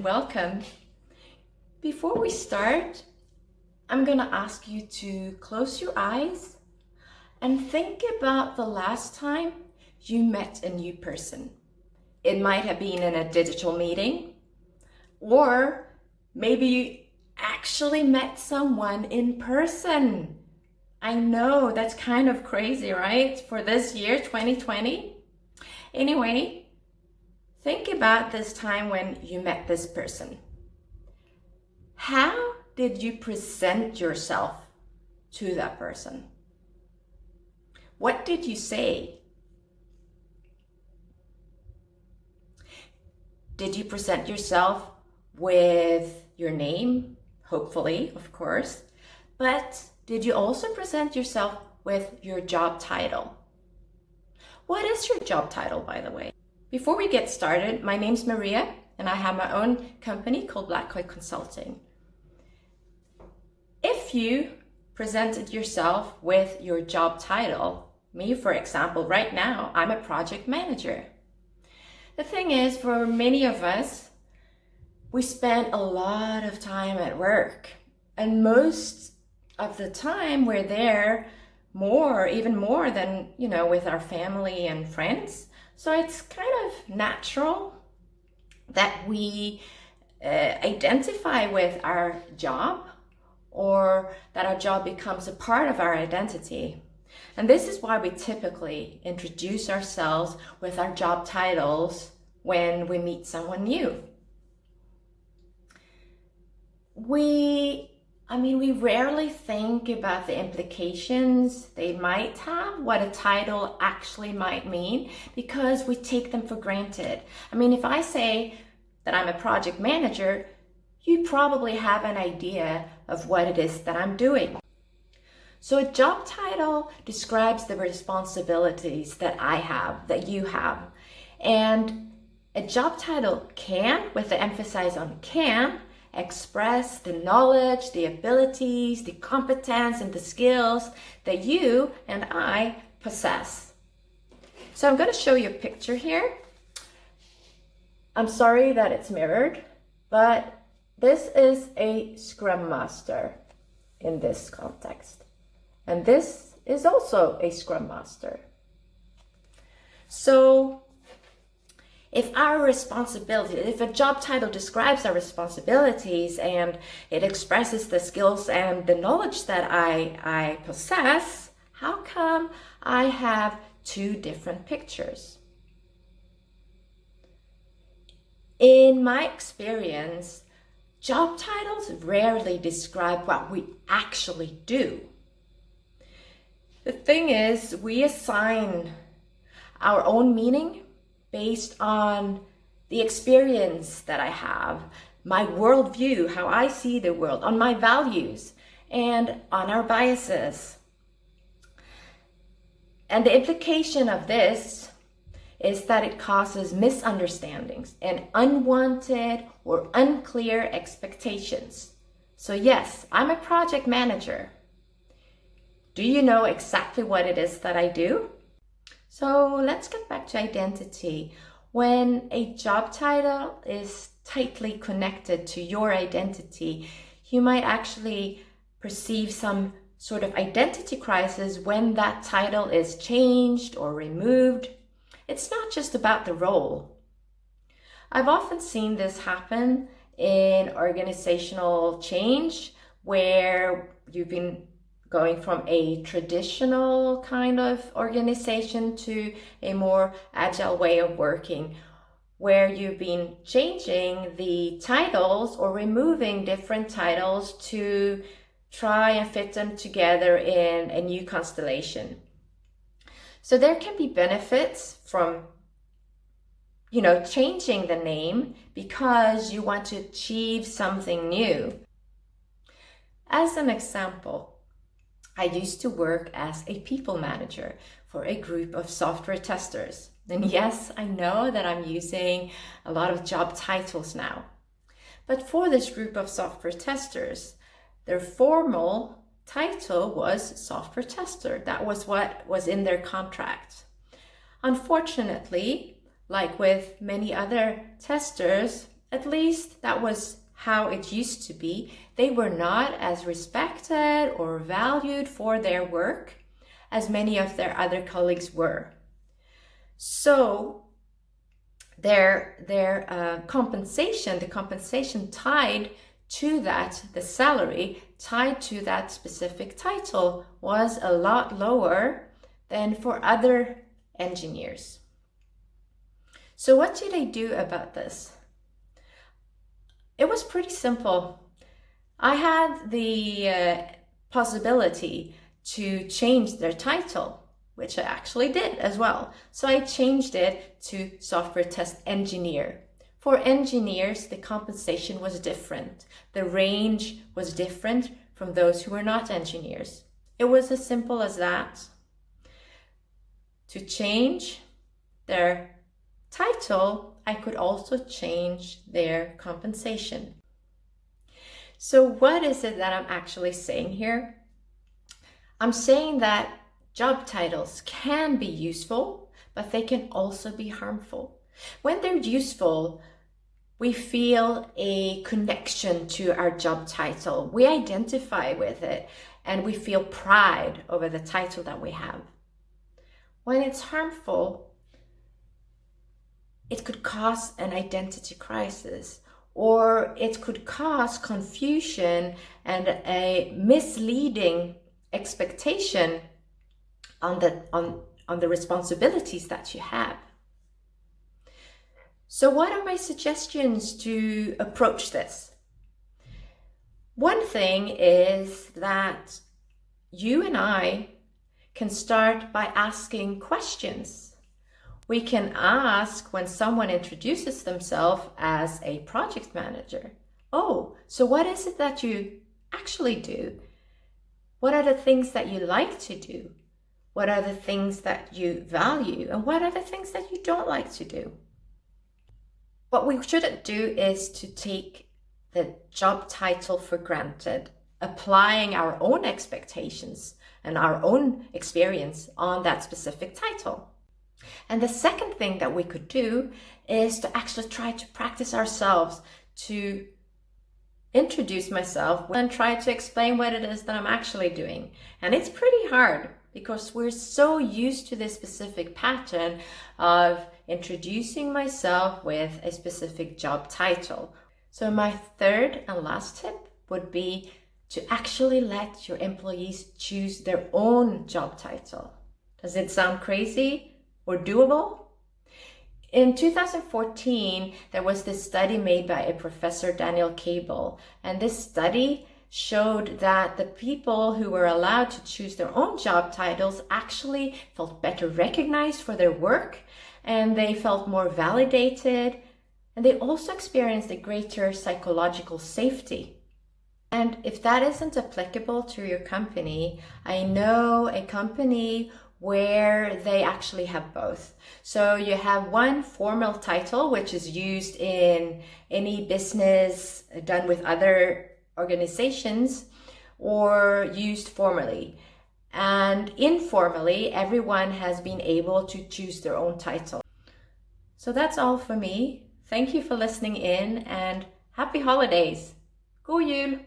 and welcome. Before we start, I'm gonna ask you to close your eyes and think about the last time you met a new person. It might have been in a digital meeting, or maybe you actually met someone in person. I know that's kind of crazy, right? For this year, 2020. Anyway, think about this time when you met this person. How did you present yourself to that person? What did you say? Did you present yourself with your name? Hopefully, of course. But did you also present yourself with your job title? What is your job title, by the way? Before we get started, my name's Maria, and I have my own company called Black Koi Consulting. If you presented yourself with your job title, me for example, right now, I'm a project manager. The thing is, for many of us, we spend a lot of time at work, and most of the time we're there even more than, with our family and friends. So it's kind of natural that we identify with our job, or that our job becomes a part of our identity. And this is why we typically introduce ourselves with our job titles when we meet someone new. We rarely think about the implications they might have, what a title actually might mean, because we take them for granted. If I say that I'm a project manager, you probably have an idea of what it is that I'm doing. So a job title describes the responsibilities that I have, that you have. And a job title can, with the emphasis on can, express the knowledge, the abilities, the competence, and the skills that you and I possess. So I'm going to show you a picture here. I'm sorry that it's mirrored, but this is a Scrum Master in this context. And this is also a Scrum Master. So if a job title describes our responsibilities and it expresses the skills and the knowledge that I possess, how come I have two different pictures? In my experience, job titles rarely describe what we actually do. The thing is, we assign our own meaning based on the experience that I have, my worldview, how I see the world, on my values, and on our biases. And the implication of this is that it causes misunderstandings and unwanted or unclear expectations. So yes, I'm a project manager. Do you know exactly what it is that I do? So let's get back to identity. When a job title is tightly connected to your identity, you might actually perceive some sort of identity crisis when that title is changed or removed. It's not just about the role. I've often seen this happen in organizational change, where you've been going from a traditional kind of organization to a more agile way of working, where you've been changing the titles or removing different titles to try and fit them together in a new constellation. So there can be benefits from changing the name because you want to achieve something new. As an example, I used to work as a people manager for a group of software testers. And yes, I know that I'm using a lot of job titles now. But for this group of software testers, their formal title was software tester. That was what was in their contract. Unfortunately, like with many other testers, At least that was how it used to be. They were not as respected or valued for their work as many of their other colleagues were. So their compensation, the compensation tied to that, the salary tied to that specific title, was a lot lower than for other engineers. So what did I do about this? It was pretty simple. I had the possibility to change their title, which I actually did as well. So I changed it to software test engineer. For engineers, the compensation was different. The range was different from those who were not engineers. It was as simple as that. To change their title, I could also change their compensation. So what is it that I'm actually saying here? I'm saying that job titles can be useful, but they can also be harmful. When they're useful, we feel a connection to our job title. We identify with it and we feel pride over the title that we have. When it's harmful, it could cause an identity crisis, or it could cause confusion and a misleading expectation on the responsibilities that you have. So what are my suggestions to approach this? One thing is that you and I can start by asking questions. We can ask when someone introduces themselves as a project manager. Oh, so what is it that you actually do? What are the things that you like to do? What are the things that you value? And what are the things that you don't like to do? What we shouldn't do is to take the job title for granted, applying our own expectations and our own experience on that specific title. And the second thing that we could do is to actually try to practice ourselves, to introduce myself and try to explain what it is that I'm actually doing. And it's pretty hard because we're so used to this specific pattern of introducing myself with a specific job title. So my third and last tip would be to actually let your employees choose their own job title. Does it sound crazy or doable? In 2014, there was this study made by a professor, Daniel Cable, and this study showed that the people who were allowed to choose their own job titles actually felt better recognized for their work, and they felt more validated, and they also experienced a greater psychological safety. And if that isn't applicable to your company, I know a company where they actually have both. So you have one formal title, which is used in any business done with other organizations or used formally. And informally, everyone has been able to choose their own title. So that's all for me. Thank you for listening in and happy holidays. God jul!